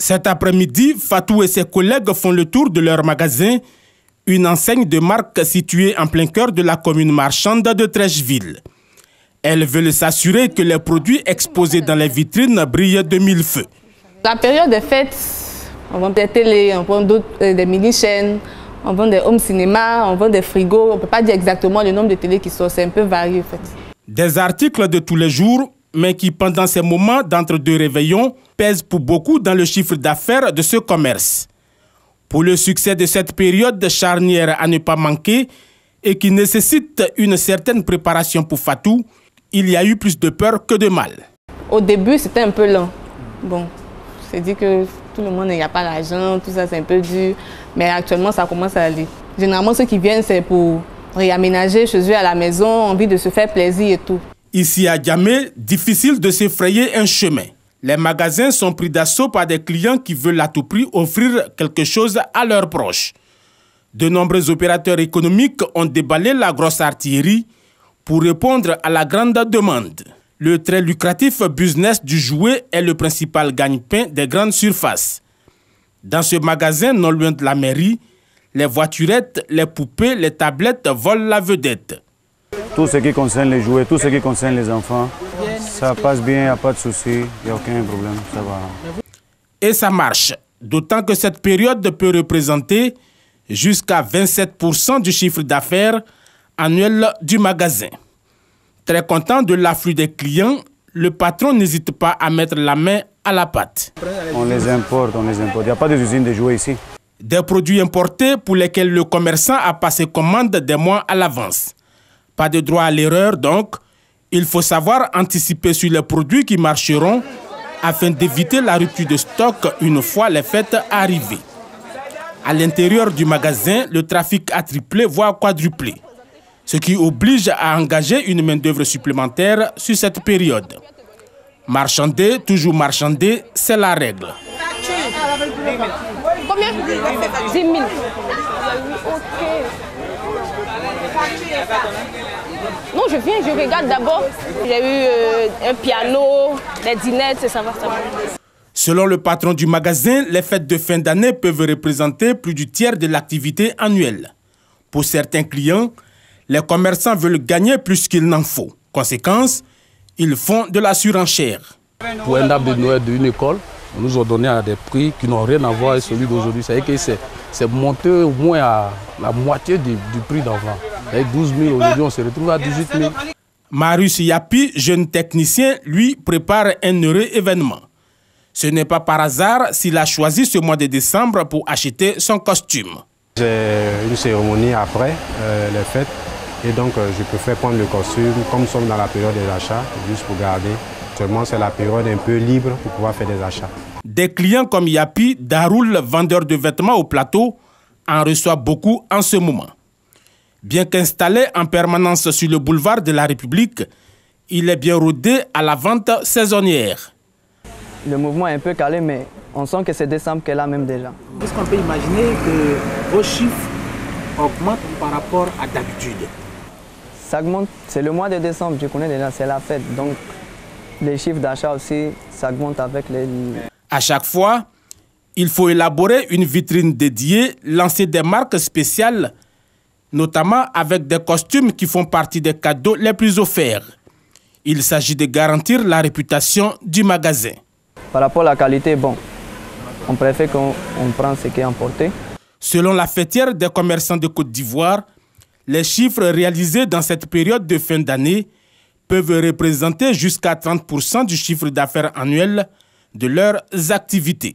Cet après-midi, Fatou et ses collègues font le tour de leur magasin, une enseigne de marque située en plein cœur de la commune marchande de Treichville. Elles veulent s'assurer que les produits exposés dans les vitrines brillent de mille feux. La période des fêtes, on vend des télés, on vend des mini-chaînes, on vend des home cinéma, on vend des frigos. On ne peut pas dire exactement le nombre de télés qui sortent, c'est un peu varié en fait. Des articles de tous les jours, mais qui pendant ces moments d'entre-deux réveillons pèsent pour beaucoup dans le chiffre d'affaires de ce commerce. Pour le succès de cette période charnière à ne pas manquer et qui nécessite une certaine préparation pour Fatou, il y a eu plus de peur que de mal. Au début, c'était un peu lent. Bon, c'est dit que tout le monde n'y a pas l'argent, tout ça c'est un peu dur, mais actuellement ça commence à aller. Généralement, ceux qui viennent, c'est pour réaménager chez eux à la maison, envie de se faire plaisir et tout. Ici à Djamé, difficile de s'effrayer un chemin. Les magasins sont pris d'assaut par des clients qui veulent à tout prix offrir quelque chose à leurs proches. De nombreux opérateurs économiques ont déballé la grosse artillerie pour répondre à la grande demande. Le très lucratif business du jouet est le principal gagne-pain des grandes surfaces. Dans ce magasin, non loin de la mairie, les voiturettes, les poupées, les tablettes volent la vedette. Tout ce qui concerne les jouets, tout ce qui concerne les enfants, ça passe bien, il n'y a pas de souci, il n'y a aucun problème, ça va. Et ça marche, d'autant que cette période peut représenter jusqu'à 27% du chiffre d'affaires annuel du magasin. Très content de l'afflux des clients, le patron n'hésite pas à mettre la main à la pâte. On les importe, Il n'y a pas d'usine de jouets ici. Des produits importés pour lesquels le commerçant a passé commande des mois à l'avance. Pas de droit à l'erreur donc. Il faut savoir anticiper sur les produits qui marcheront afin d'éviter la rupture de stock une fois les fêtes arrivées. À l'intérieur du magasin, le trafic a triplé voire quadruplé, ce qui oblige à engager une main-d'œuvre supplémentaire sur cette période. Marchander, toujours marchander, c'est la règle. Combien? 10 000. Ok. Non, je viens, je regarde d'abord. J'ai eu un piano, des dinettes, ça va. Selon le patron du magasin, les fêtes de fin d'année peuvent représenter plus du tiers de l'activité annuelle. Pour certains clients, les commerçants veulent gagner plus qu'il n'en faut. Conséquence, ils font de la surenchère. Pour un arbre de Noël d'une école, on nous a donné à des prix qui n'ont rien à voir avec celui d'aujourd'hui. C'est-à-dire que c'est monté au moins à la moitié du prix d'avant. Avec 12 000, aujourd'hui on se retrouve à 18 000. Marius Yapi, jeune technicien, lui prépare un heureux événement. Ce n'est pas par hasard s'il a choisi ce mois de décembre pour acheter son costume. J'ai une cérémonie après les fêtes et donc je préfère prendre le costume comme nous sommes dans la période des achats, juste pour garder. Seulement c'est la période un peu libre pour pouvoir faire des achats. Des clients comme Yapi, Daroul, vendeur de vêtements au plateau, en reçoit beaucoup en ce moment. Bien qu'installé en permanence sur le boulevard de la République, il est bien rodé à la vente saisonnière. Le mouvement est un peu calé, mais on sent que c'est décembre qu'elle a même déjà. Est-ce qu'on peut imaginer que vos chiffres augmentent par rapport à d'habitude? Ça augmente, c'est le mois de décembre, je connais déjà, c'est la fête. Donc les chiffres d'achat aussi, ça augmente avec les... À chaque fois, il faut élaborer une vitrine dédiée, lancer des marques spéciales, notamment avec des costumes qui font partie des cadeaux les plus offerts. Il s'agit de garantir la réputation du magasin. Par rapport à la qualité, bon, on préfère qu'on prenne ce qui est importé. Selon la fêtière des commerçants de Côte d'Ivoire, les chiffres réalisés dans cette période de fin d'année peuvent représenter jusqu'à 30% du chiffre d'affaires annuel de leurs activités.